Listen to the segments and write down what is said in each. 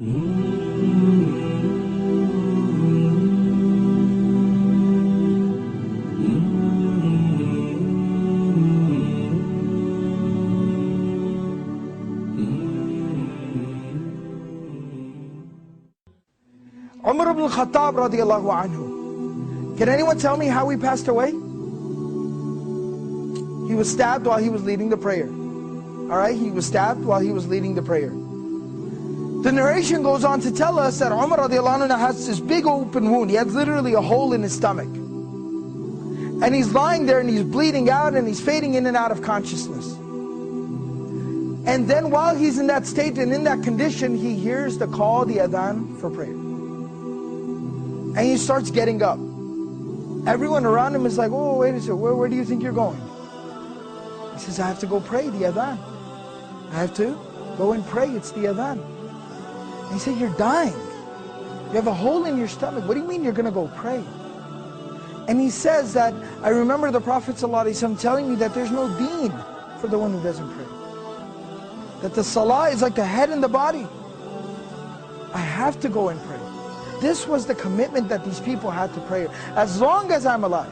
Umar ibn al-Khattab radiallahu anhu. Can anyone tell me how he passed away? He was stabbed while he was leading the prayer. Alright, he was stabbed while he was leading the prayer. The narration goes on to tell us that Umar radiallahu anhu has this big open wound. He had literally a hole in his stomach. And he's lying there and he's bleeding out and he's fading in and out of consciousness. And then while he's in that state and in that condition, he hears the call, the adhan for prayer. And he starts getting up. Everyone around him is like, oh, wait a second, where do you think you're going? He says, I have to go pray, the adhan. I have to go and pray, it's the adhan. And he said, you're dying. You have a hole in your stomach. What do you mean you're going to go pray? And he says that, I remember the Prophet ﷺ telling me that there's no deen for the one who doesn't pray. That the salah is like the head and the body. I have to go and pray. This was the commitment that these people had to prayer. As long as I'm alive,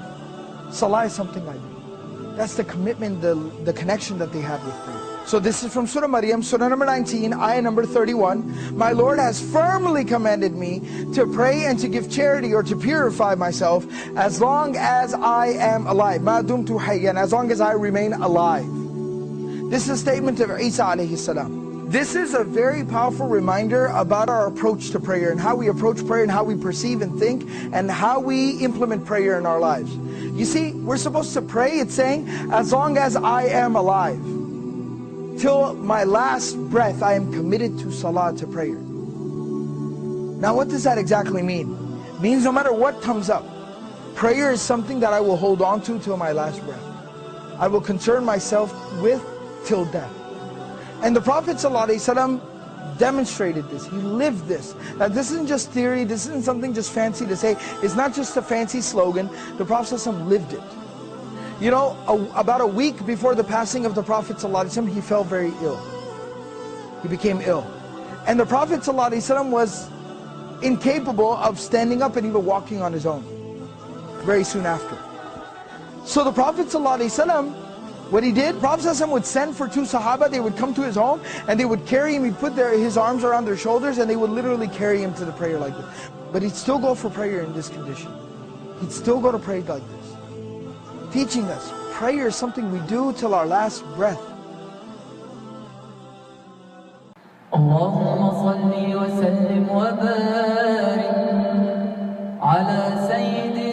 salah is something I do. That's the commitment, the connection that they had with prayer. So this is from Surah Maryam, Surah number 19, ayah number 31. My Lord has firmly commanded me to pray and to give charity or to purify myself as long as I am alive. Ma dumtu hayyan, as long as I remain alive. This is a statement of Isa alayhi salam. This is a very powerful reminder about our approach to prayer and how we approach prayer and how we perceive and think and how we implement prayer in our lives. You see, we're supposed to pray, it's saying, as long as I am alive. Till my last breath, I am committed to salah, to prayer. Now what does that exactly mean? It means no matter what comes up, prayer is something that I will hold on to till my last breath. I will concern myself with till death. And the Prophet ﷺ demonstrated this. He lived this. Now this isn't just theory, this isn't something just fancy to say. It's not just a fancy slogan. The Prophet ﷺ lived it. You know, about a week before the passing of the Prophet ﷺ, he fell very ill. He became ill. And the Prophet ﷺ was incapable of standing up and even walking on his own. Very soon after. So the Prophet ﷺ, what he did, Prophet ﷺ would send for two Sahaba, they would come to his home and they would carry him, he'd put his arms around their shoulders and they would literally carry him to the prayer like this. But he'd still go for prayer in this condition. He'd still go to pray like this. Teaching us, prayer is something we do till our last breath. Allahumma salli wa sallim wa barik ala sayyidina